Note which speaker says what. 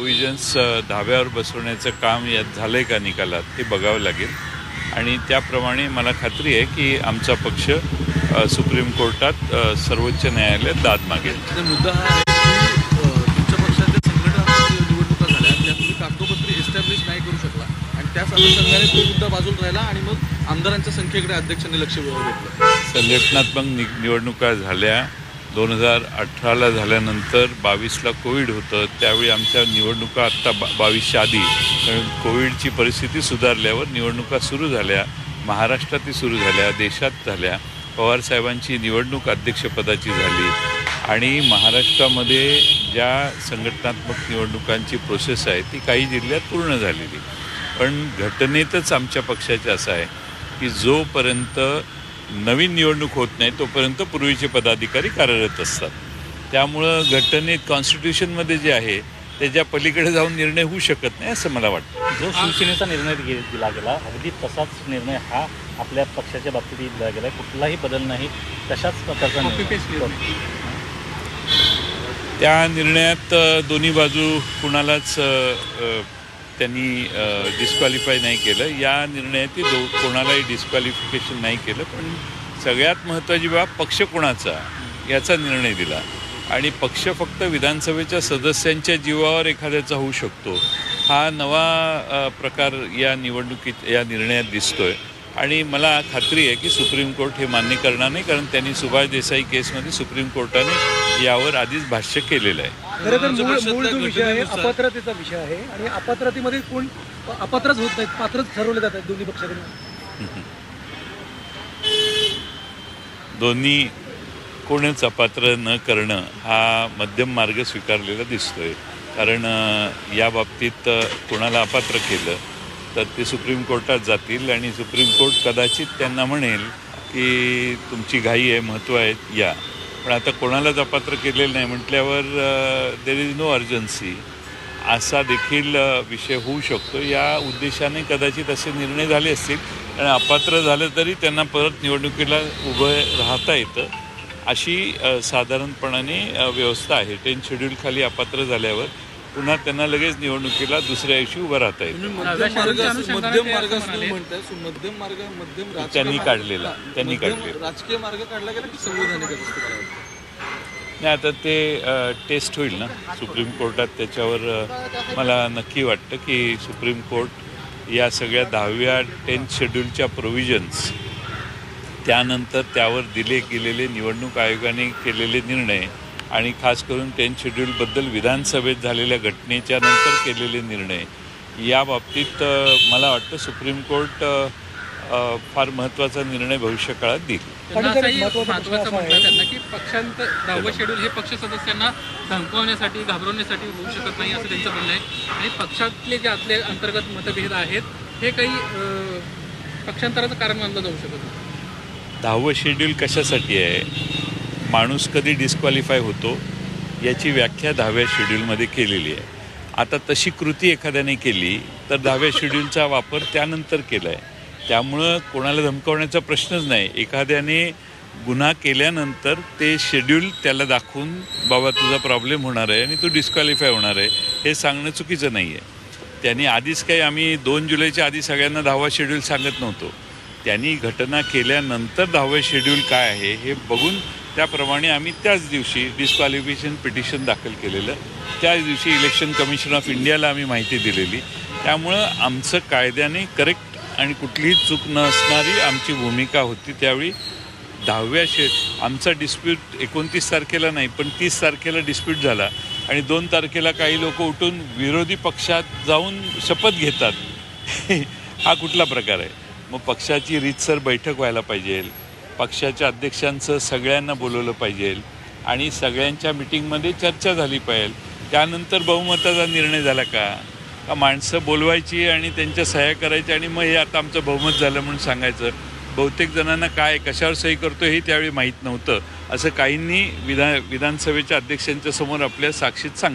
Speaker 1: Provisions धाब्यावर बसवण्याचं काम यात झालं आहे का निकालात हे बघावं लागेल आणि त्याप्रमाणे मला खात्री आहे की आमचा पक्ष सुप्रीम कोर्टात सर्वोच्च न्यायालयात दाद मागेल.
Speaker 2: मुद्दा हा आहे की तुमच्या पक्षाच्या संघटना निवडणुका झाल्या त्या तुम्ही कागदोपत्री एस्टॅब्लिश नाही करू शकला आणि त्याच अनुषंगाने तो मुद्दा बाजूला राहिला आणि मग आमदारांच्या संख्येकडे अध्यक्षांनी लक्ष घेतलं.
Speaker 1: संघटनात्मक निवडणुका झाल्या 2018ला झाल्यानंतर 22ला कोविड होतं. त्यावेळी आमच्या निवडणुका आत्ता 22च्या आधी कारण कोविडची परिस्थिती सुधारल्यावर निवडणुका सुरू झाल्या. महाराष्ट्रातही सुरू झाल्या, देशात झाल्या. पवारसाहेबांची निवडणूक अध्यक्षपदाची झाली आणि महाराष्ट्रामध्ये ज्या संघटनात्मक निवडणुकांची प्रोसेस आहे ती काही जिल्ह्यात पूर्ण झालेली. पण घटनेतच आमच्या पक्षाचे असं आहे की जोपर्यंत नवीन निवडणूक होत नाही तोपर्यंत पूर्वीचे पदाधिकारी कार्यरत असतात. त्यामुळं घटनेत कॉन्स्टिट्यूशनमध्ये जे आहे त्याच्या पलीकडे जाऊन निर्णय होऊ शकत नाही असं मला वाटतं.
Speaker 3: जो शिवसेनेचा निर्णय दिला गेला अगदी तसाच निर्णय हा आपल्या पक्षाच्या बाबतीत दिला गेला. कुठलाही बदल नाही, तशाच प्रकारचा निर्णय.
Speaker 1: त्या निर्णयात दोन्ही बाजू कुणालाच त्यांनी डिस्क्वालिफाय नाही केलं. या निर्णयात कोणालाही डिस्क्वालिफिकेशन नाही केलं. पण सगळ्यात महत्त्वाची बाब पक्ष कोणाचा याचा निर्णय दिला आणि पक्ष फक्त विधानसभेच्या सदस्यांच्या जीवावर एखाद्याचा होऊ शकतो हा नवा प्रकार या निवडणुकीत या निर्णयात दिसतोय आणि मला खात्री आहे की सुप्रीम कोर्ट हे मान्य करणार नाही कारण त्यांनी सुभाष देसाई केसमध्ये सुप्रीम कोर्टाने यावर आधीच भाष्य केलेलं आहे.
Speaker 4: खरं तर मूळ जो विषय आहे अपात्रतेचा विषय आहे आणि अपात्रतेमध्ये कोण अपात्रच होत नाहीत, पात्रच ठरवले जातात दोन्ही पक्षाकडून.
Speaker 1: दोन्ही कोणच अपात्र न करणं हा मध्यम मार्ग स्वीकारलेला दिसतोय. कारण या बाबतीत कोणाला अपात्र केलं तर ते सुप्रीम कोर्टात जातील आणि सुप्रीम कोर्ट कदाचित त्यांना म्हणेल की तुमची घाई आहे, महत्त्व आहे या. पण आता कोणालाच अपात्र केलेलं नाही म्हटल्यावर देर इज नो अर्जन्सी असा देखील विषय होऊ शकतो. या उद्देशाने कदाचित असे निर्णय झाले असतील आणि अपात्र झालं तरी त्यांना परत निवडणुकीला उभं राहता येतं अशी साधारणपणाने व्यवस्था आहे. 10 शेड्यूल खाली अपात्र झाल्यावर पुन्हा त्यांना लगेच निवडणुकीला दुसऱ्या दिवशी उभं राहता येतं. त्यांनी काढलेला
Speaker 2: राजकीय मार्ग काढला गेला की संविधानिक
Speaker 1: नाही. आता ते टेस्ट होईल ना सुप्रीम कोर्टात. त्याच्यावर मला नक्की वाटतं की सुप्रीम कोर्ट या सगळ्या 10व्या 10th शेड्यूलच्या प्रोव्हिजन्स त्यानंतर त्यावर दिले गेलेले निवडणूक आयोगाने केलेले निर्णय आणि खास करून 10th शेड्यूलबद्दल विधानसभेत झालेल्या घटनेच्या नंतर केलेले निर्णय या बाबतीत मला वाटतं सुप्रीम कोर्ट फार महत्त्वाचा निर्णय भविष्यकाळात देईल.
Speaker 5: महत्त्वाचं म्हणतात त्यांना की पक्षांत 10वं शेड्यूल हे पक्ष सदस्यांना धमकवण्यासाठी घाबरवण्यासाठी होऊ शकत नाही असं त्यांचं म्हणणं आहे आणि पक्षातले जे आपले अंतर्गत मतभेद आहेत हे काही पक्षांतराचं कारण मानलं जाऊ शकत नाही.
Speaker 1: 10वं शेड्यूल कशासाठी आहे? माणूस कधी डिस्क्वालिफाय होतो याची व्याख्या 10व्या शेड्यूलमध्ये केलेली आहे. आता तशी कृती एखाद्याने केली तर 10व्या शेड्यूलचा वापर त्यानंतर केला आहे. त्यामुळं कोणाला धमकावण्याचा प्रश्नच नाही. एखाद्याने गुन्हा केल्यानंतर ते शेड्यूल त्याला दाखवून बाबा तुझा प्रॉब्लेम होणार आहे आणि तू डिस्क्वालिफाय होणार आहे हे सांगणं चुकीचं नाही आहे. त्यांनी आधीच काही आम्ही 2 जुलैच्या आधी सगळ्यांना 10वा शेड्यूल सांगत नव्हतो. त्यांनी घटना केल्यानंतर 10वं शेड्यूल काय आहे हे बघून त्याप्रमाणे आम्ही त्याच दिवशी डिस्क्वालिफिकेशन पिटिशन दाखल केलेलं. त्याच दिवशी इलेक्शन कमिशन ऑफ इंडियाला आम्ही माहिती दिलेली. त्यामुळं आमचं कायद्याने करेक्ट आणि कुठलीही चूक नसणारी आमची भूमिका होती. त्यावेळी 10व्या आमचा डिस्प्यूट 29 तारखेला नाही पण 30 तारखेला डिस्प्यूट झाला आणि 2 तारखेला काही लोक उठून विरोधी पक्षात जाऊन शपथ घेतात. हा कुठला प्रकार आहे? मग पक्षाची रीतसर बैठक व्हायला पाहिजे. पक्षाच्या अध्यक्षांचं सगळ्यांना बोलवलं पाहिजे आणि सगळ्यांच्या मिटिंगमध्ये चर्चा झाली पाहिजे. त्यानंतर बहुमताचा निर्णय झाला का माणसं बोलवायची आणि त्यांच्या सह्या करायच्या आणि मग हे आता आमचं बहुमत झालं म्हणून सांगायचं. बहुतेक जणांना काय कशावर सही करतो हे त्यावेळी माहीत नव्हतं असं काहींनी विधानसभेच्या अध्यक्षांच्या समोर आपल्या साक्षीत सांगितलं.